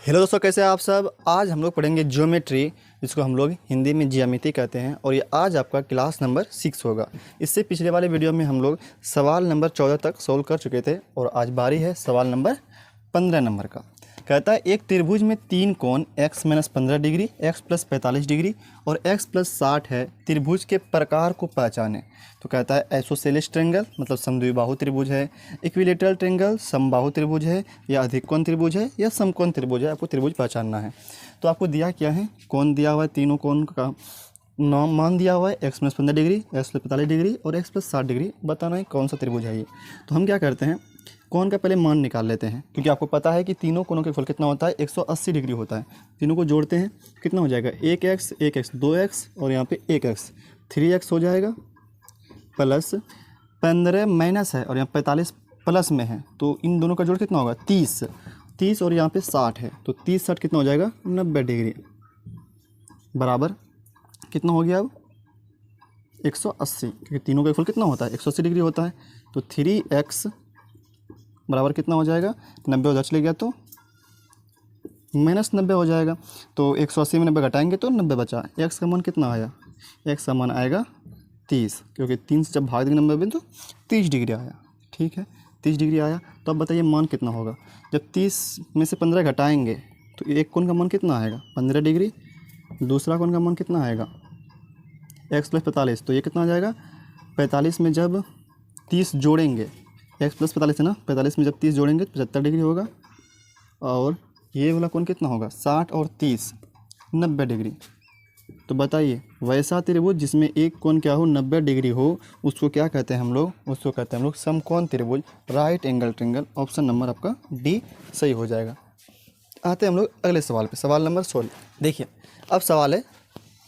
Hello दोस्तों, कैसे हैं आप सब। आज हम लोग पढ़ेंगे ज्योमेट्री, जिसको हम लोग हिंदी में ज्यामिति कहते हैं। और ये आज आपका क्लास नंबर 6 होगा। इससे पिछले वाले वीडियो में हम लोग सवाल नंबर 14 तक सोल्व कर चुके थे और आज बारी है सवाल नंबर 15 नंबर का। कहता है एक त्रिभुज में तीन कोण x-15 डिग्री, x+45 डिग्री और x+60 है। त्रिभुज के प्रकार को पहचाने। तो कहता है आइसोसेलेस ट्रायंगल मतलब समद्विबाहु त्रिभुज है, इक्विलेटरल ट्रायंगल समबाहु त्रिभुज है, या अधिकोण त्रिभुज है, या समकोण त्रिभुज है। आपको त्रिभुज पहचानना है। तो आपको दिया क्या है, कोण दिया हुआ है, तीनों कोण का नाम मान दिया हुआ है, x-15 डिग्री, x+45 डिग्री और x+60 डिग्री। बताना है कौन सा त्रिभुज है ये। तो हम क्या करते हैं, कोण का पहले मान निकाल लेते हैं, क्योंकि आपको पता है कि तीनों कोणों का फल कितना होता है, 180 डिग्री होता है। तीनों को जोड़ते हैं, कितना हो जाएगा, 1x 1x 2x और यहाँ पे 1x 3x हो जाएगा, प्लस 15 माइनस है और यहाँ 45 प्लस में है, तो इन दोनों का जोड़ कितना होगा, 30 और यहाँ पे 60 है, तो 30 60 कितना हो जाएगा, 90 डिग्री बराबर कितना हो गया अब 180, क्योंकि तीनों का फल कितना होता है, 180 डिग्री होता है। तो 3x बराबर कितना हो जाएगा, 90 उधर चले गया तो -90 हो जाएगा। तो 180 में 90 घटाएंगे तो 90 बचा। x का मान कितना आया, x का मान आएगा 30, क्योंकि 3 से जब भाग देंगे 90 में तो 30 डिग्री आया। ठीक है, 30 डिग्री आया। तो अब बताइए मान कितना होगा। जब 30 में से 15 घटाएंगे तो एक कोण का मान कितना आएगा, 15 डिग्री। दूसरा कोण का मान कितना आएगा, x+45, तो ये कितना आ जाएगा, 45 में जब 30 जोड़ेंगे, x+45 है ना, 45 में जब 30 जोड़ेंगे तो 75 डिग्री होगा। और ये वाला कोण कितना होगा, 60 और 30 90 डिग्री। तो बताइए वैसा त्रिभुज जिसमें एक कोण क्या हो, 90 डिग्री हो, उसको क्या कहते हैं हम लोग, उसको कहते हैं हम लोग समकोण त्रिभुज, right angle triangle. Option number आपका डी सही हो जाएगा। आते हैं हम लोग अगले सवाल पे, सवाल नंबर 16। देखिए अब सवाल है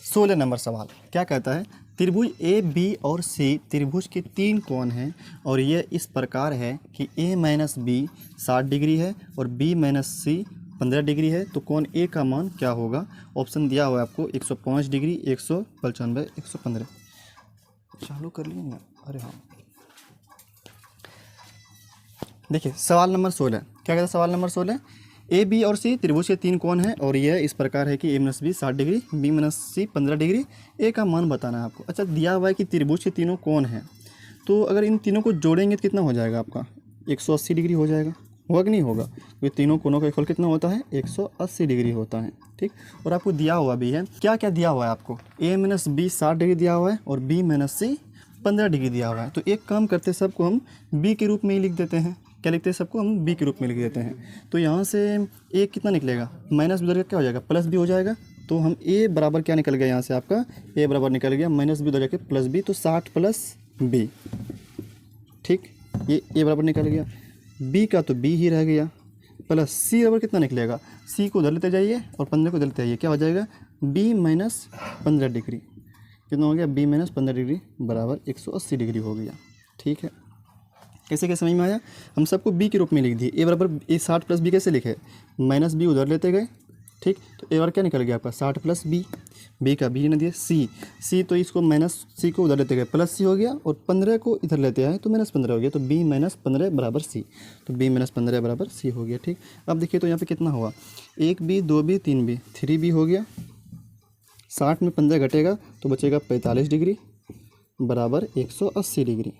16 नंबर सवाल। क्या कहता है, त्रिभुज ए बी और सी त्रिभुज के तीन कोण हैं और ये इस प्रकार है कि a-b 60 डिग्री है और b-c 15 डिग्री है। तो कोण ए का मान क्या होगा। ऑप्शन दिया हुआ है आपको 105 डिग्री, 195, 115। चालू कर लिए ना, अरे हाँ। देखिए सवाल नंबर 16 क्या कहता है, सवाल नंबर 16, ए बी और सी त्रिभुज के तीन कोण हैं और यह इस प्रकार है कि a-b 60 डिग्री, b-c 15 डिग्री, ए का मान बताना है आपको। अच्छा, दिया हुआ है कि त्रिभुज के तीनों कोण हैं, तो अगर इन तीनों को जोड़ेंगे तो कितना हो जाएगा आपका, 180 डिग्री हो जाएगा। होगा कि नहीं होगा, क्योंकि तीनों कोणों का फल कितना होता है, 180 डिग्री होता है। ठीक, और आपको दिया हुआ भी है, क्या क्या दिया हुआ है आपको, a-b 60 डिग्री दिया हुआ है और b-c 15 डिग्री दिया हुआ है। तो एक काम करते सबको हम b के रूप में ही लिख देते हैं। क्या लिखते हैं, सबको हम b के रूप में लिख देते हैं। तो यहाँ से a कितना निकलेगा, माइनस उधर क्या हो जाएगा, प्लस b हो जाएगा। तो हम a बराबर क्या निकल गया, यहाँ से आपका a बराबर निकल गया माइनस b उधर जाके प्लस b, तो 60 + b। ठीक, ये a बराबर निकल गया, b का तो b ही रह गया, प्लस c बराबर कितना निकलेगा, c को उधर लेते जाइए और 15 को उधर लेते जाइए, क्या हो जाएगा, b-15 डिग्री। कितना हो गया, b-15 डिग्री बराबर 180 डिग्री हो गया। ठीक है, कैसे कैसे समझ में आया। हम सबको b के रूप में लिख दिए, a बराबर a 60 + b कैसे लिखे, माइनस b उधर लेते गए। ठीक, तो a बार क्या निकल गया आपका, 60 + b का b न दिए, c तो इसको माइनस c को उधर लेते गए, प्लस c हो गया, और 15 को इधर लेते आए तो -15 हो गया, तो b-15 बराबर c, तो b-15 बराबर c हो गया। ठीक, अब देखिए तो यहाँ पे कितना हुआ, 1b 2b 3b 3b हो गया। 60 में 15 घटेगा तो बचेगा 45 डिग्री बराबर 180 डिग्री।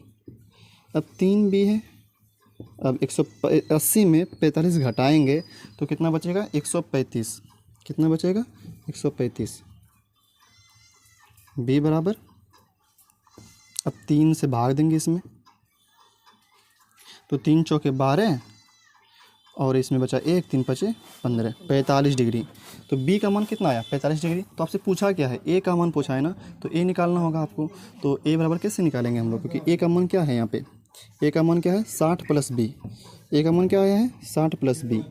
अब 3b है, अब 180 में 45 घटाएंगे तो कितना बचेगा, 135। कितना बचेगा, 135। b बराबर, अब 3 से भाग देंगे इसमें, तो 3 चौके 12 और इसमें बचा 1, 3 पचे 15, 45 डिग्री। तो b का मान कितना आया, 45 डिग्री। तो आपसे पूछा क्या है, a का मान पूछा है ना, तो a निकालना होगा आपको। तो a बराबर कैसे निकालेंगे हम लोग, क्योंकि a का मान क्या है, यहाँ पे a का मान क्या है, 60 + b। a का मान क्या आया है, 60 + b।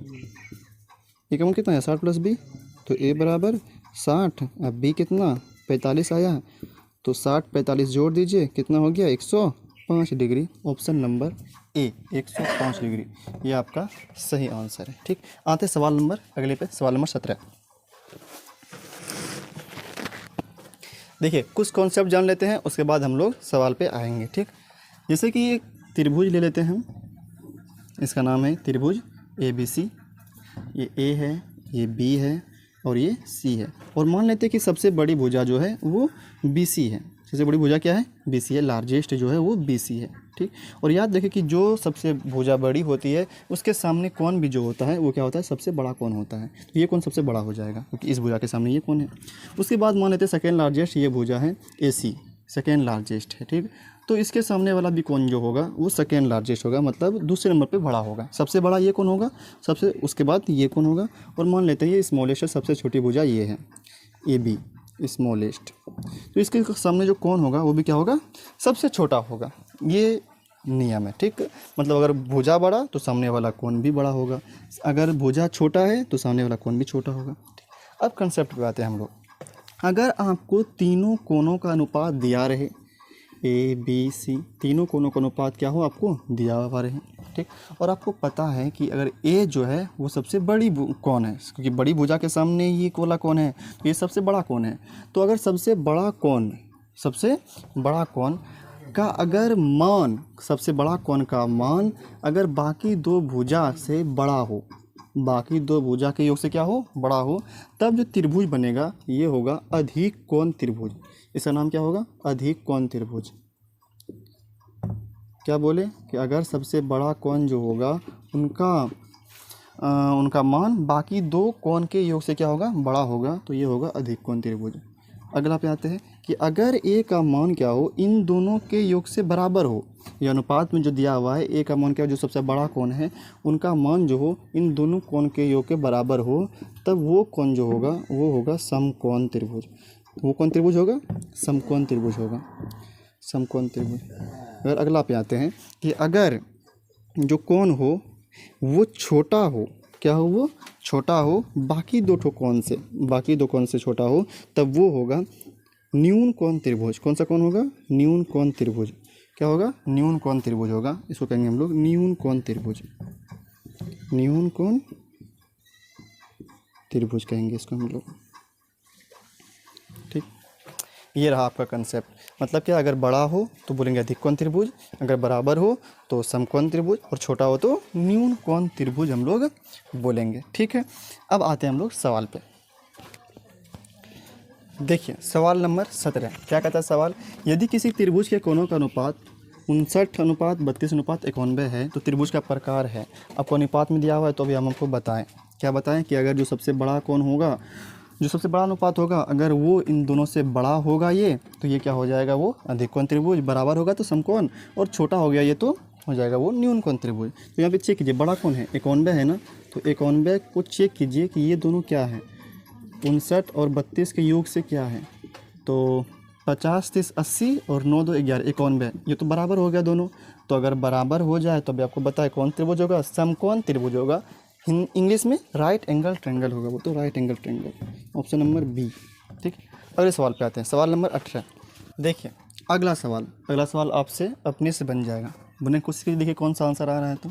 a का मान कितना है, 60 + b, तो a बराबर 60, अब b कितना 45 आया, तो 60 45 जोड़ दीजिए, कितना हो गया, 105 degree. Option number A 105 degree, ये आपका सही आंसर है। ठीक, आते सवाल नंबर अगले पे, सवाल नंबर 17। देखिए कुछ कॉन्सेप्ट जान लेते हैं, उसके बाद हम लोग सवाल पे आएंगे। ठीक, जैसे कि एक त्रिभुज ले लेते हैं हम, इसका नाम है त्रिभुज ABC। ये ए है, ये बी है और ये सी है। और मान लेते हैं कि सबसे बड़ी भुजा जो है वो बी सी है। सबसे बड़ी भुजा क्या है? बी सी है। लार्जेस्ट जो है वो बी सी है, ठीक। और याद रखें कि जो सबसे भुजा बड़ी होती है उसके सामने कौन भी जो होता है वो क्या होता है? सबसे बड़ा कौन होता है। तो ये कौन सबसे बड़ा हो जाएगा क्योंकि इस भुजा के सामने ये कौन है। उसके बाद मान लेते हैं सेकेंड लार्जेस्ट ये भुजा है ए सी, सेकेंड लार्जेस्ट है, ठीक। तो इसके सामने वाला भी कौन जो होगा वो सेकेंड लार्जेस्ट होगा, मतलब दूसरे नंबर पे बड़ा होगा। सबसे बड़ा ये कौन होगा? सबसे उसके बाद ये कौन होगा? और मान लेते हैं ये स्मॉलेस्ट है, सबसे छोटी भुजा ये है ए बी, स्मॉलेस्ट। तो इसके सामने जो कौन होगा वो भी क्या होगा? सबसे छोटा होगा। ये नियम है, ठीक। मतलब अगर भुजा बड़ा तो सामने वाला कौन भी बड़ा होगा, अगर भुजा छोटा है तो सामने वाला कौन भी छोटा होगा। अब कंसेप्ट पे आते हैं हम लोग। अगर आपको तीनों कोनों का अनुपात दिया रहे, ए बी सी, तीनों कोनों का अनुपात क्या हो आपको दिया हुआ रहे, ठीक। और आपको पता है कि अगर ए जो है वो सबसे बड़ी कौन है, क्योंकि बड़ी भुजा के सामने ये वाला कौन है, तो ये सबसे बड़ा कौन है। तो अगर सबसे बड़ा कौन का अगर मान, सबसे बड़ा कौन का मान अगर बाकी दो भुजा से बड़ा हो, बाकी दो भुजा के योग से क्या हो? बड़ा हो, तब जो त्रिभुज बनेगा ये होगा अधिक कोण त्रिभुज। इसका नाम क्या होगा? अधिक कोण त्रिभुज। क्या बोले कि अगर सबसे बड़ा कोण जो होगा उनका मान बाकी दो कोण के योग से क्या होगा? बड़ा होगा, तो ये होगा अधिक कोण त्रिभुज। अगला पे आते हैं कि अगर ए का मान क्या हो? इन दोनों के योग से बराबर हो। ये अनुपात में जो दिया हुआ है ए का मान क्या हो? जो सबसे बड़ा कोण है उनका मान जो हो इन दोनों कोण के योग के बराबर हो, तब वो कोण जो होगा वो होगा समकोण त्रिभुज। वो कौन त्रिभुज होगा? समकोण त्रिभुज होगा, समकोण त्रिभुज। अगर अगला पे आते हैं कि अगर जो कोण हो वो छोटा हो, क्या हो? वो छोटा हो बाकी दो कोण से, बाकी दो कोण से छोटा हो, तब वो होगा न्यून कोण त्रिभुज। कौन सा कोण होगा? न्यून कोण त्रिभुज। क्या होगा? न्यून कोण त्रिभुज होगा। इसको कहेंगे हम लोग न्यून कोण त्रिभुज, न्यून कोण त्रिभुज कहेंगे इसको हम लोग, ठीक। ये रहा आपका कंसेप्ट। मतलब क्या? अगर बड़ा हो तो बोलेंगे अधिक कोण त्रिभुज, अगर बराबर हो तो समकोण त्रिभुज, और छोटा हो तो न्यून कोण त्रिभुज हम लोग बोलेंगे, ठीक है। अब आते हैं हम लोग सवाल पे। देखिए सवाल नंबर 17 क्या कहता है सवाल? यदि किसी त्रिभुज के कोणों का अनुपात 59:32:91 है तो त्रिभुज का प्रकार है। आपको अनुपात में दिया हुआ है तो अभी हम आपको बताएं। क्या बताएं? कि अगर जो सबसे बड़ा कोण होगा, जो सबसे बड़ा अनुपात होगा, अगर वो इन दोनों से बड़ा होगा ये, तो ये क्या हो जाएगा? वो अधिक कोण त्रिभुज। बराबर होगा तो समकोण, और छोटा हो गया ये तो हो जाएगा वो न्यून कोण त्रिभुज। तो यहाँ पे चेक कीजिए, बड़ा कौन है? 91 है ना, तो 91 को चेक कीजिए कि ये दोनों क्या है? 59 और 32 के योग से क्या है? तो 50 30 80 और 9 2 11 91, ये तो बराबर हो गया दोनों। तो अगर बराबर हो जाए तो अभी आपको बताए कौन त्रिभुज होगा? समकोण त्रिभुज होगा। इंग्लिश में राइट एंगल ट्रायंगल होगा वो, तो right angle triangle, option number B, ठीक। अगले सवाल पे आते हैं, सवाल नंबर 18। देखिए अगला सवाल आपसे अपने से बन जाएगा। बनने की कोशिश कीजिए, देखिए कौन सा आंसर आ रहा है। तो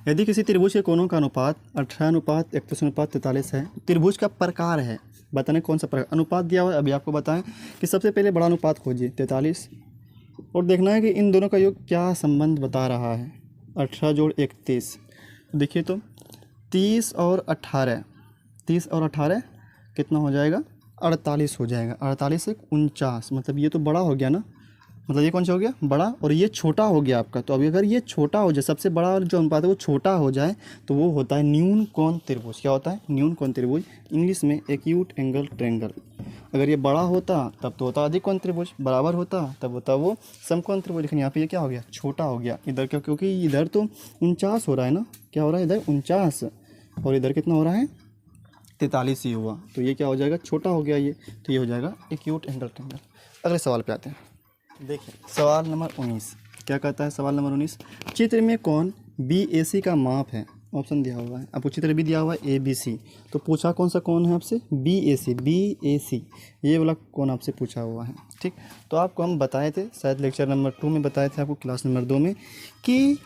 यदि किसी त्रिभुज के कोणों का अनुपात 18:31:43 है, त्रिभुज का प्रकार है, बताने कौन सा प्रकार। अनुपात दिया हुआ है, अभी आपको बताएं कि सबसे पहले बड़ा अनुपात खोजिए 43, और देखना है कि इन दोनों का योग क्या संबंध बता रहा है। 18 जोड़ 31, देखिए तो 30 और 18 कितना हो जाएगा? 48 हो जाएगा। 48 से 49, मतलब ये तो बड़ा हो गया ना, मतलब ये कौन सा हो गया? बड़ा, और ये छोटा हो गया आपका। तो अभी अगर ये छोटा हो जाए, सबसे बड़ा जो अनुपात है वो छोटा हो जाए, तो वो होता है न्यून कोण त्रिभुज। क्या होता है? न्यून कोण त्रिभुज, इंग्लिश में एक्यूट एंगल ट्रायंगल। अगर ये बड़ा होता तब तो होता अधिक कोण त्रिभुज, बराबर होता तब होता वो समकोण त्रिभुज। लेकिन यहाँ पे ये क्या हो गया? छोटा हो गया इधर, क्या? क्योंकि इधर तो 49 हो रहा है ना, क्या हो रहा है इधर? 49, और इधर कितना हो रहा है? 43 ही हुआ, तो ये क्या हो जाएगा? छोटा हो गया ये, तो ये हो जाएगा एक्यूट एंगल ट्रायंगल। अगले सवाल पे आते हैं। देखिए सवाल नंबर 19 क्या कहता है? सवाल नंबर 19, चित्र में कौन बी ए सी का माप है? ऑप्शन दिया हुआ है आपको, चित्र भी दिया हुआ है ए बी सी। तो पूछा कौन सा कौन है आपसे? बी ए सी, ये वाला कौन आपसे पूछा हुआ है, ठीक। तो आपको हम बताए थे शायद लेक्चर नंबर 2 में बताए थे आपको, क्लास नंबर 2 में, कि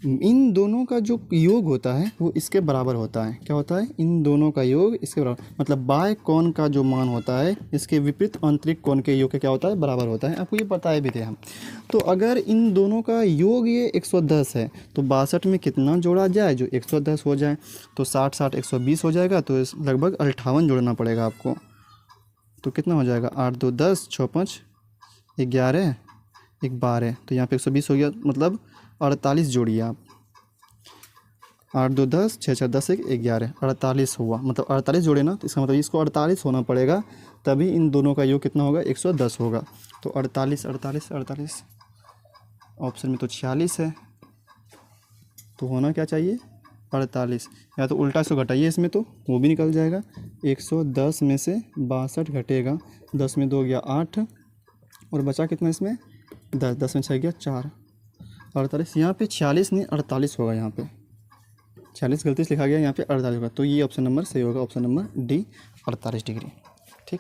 इन दोनों का जो योग होता है वो इसके बराबर होता है। क्या होता है? इन दोनों का योग इसके बराबर, मतलब बाएं कोण का जो मान होता है इसके विपरीत आंतरिक कोण के योग के क्या होता है? बराबर होता है। आपको ये बताए भी थे हम। तो अगर इन दोनों का योग ये 110 है तो 62 में कितना जोड़ा जाए जो 110 हो जाए? तो 60 60 120 हो जाएगा, तो लगभग 58 जोड़ना पड़ेगा आपको। तो कितना हो जाएगा? 8 2 10, 6 5 11, 1 12, तो यहाँ पे 120 हो गया, मतलब 48 जोड़िए आप। 8 2 10, 6 6 10 1 11, 48 हुआ, मतलब 48 जोड़े ना, तो इसका मतलब इसको 48 होना पड़ेगा, तभी इन दोनों का योग कितना होगा? 110 होगा। तो 48 48 48, ऑप्शन में तो 46 है, तो होना क्या चाहिए? 48। या तो उल्टा इसको घटाइए इसमें, तो वो भी निकल जाएगा। 110 में से 62 घटेगा, 10 में 2 गया 8, और बचा कितना इसमें? 10, 10 में 6 गया 4, 48। यहाँ पे 46 नहीं 48 होगा, यहाँ पे 46 गलती से लिखा गया, यहाँ पे 48 होगा। तो ये ऑप्शन नंबर सही होगा, ऑप्शन नंबर डी, 48 डिग्री। ठीक,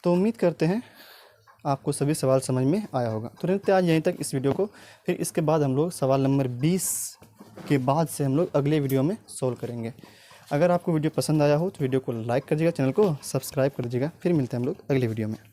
तो उम्मीद करते हैं आपको सभी सवाल समझ में आया होगा। तो रहते आज यहीं तक इस वीडियो को, फिर इसके बाद हम लोग सवाल नंबर 20 के बाद से हम लोग अगले वीडियो में सोल्व करेंगे। अगर आपको वीडियो पसंद आया हो तो वीडियो को लाइक कर दीजिएगा, चैनल को सब्सक्राइब कर दीजिएगा। फिर मिलते हैं हम लोग अगले वीडियो में।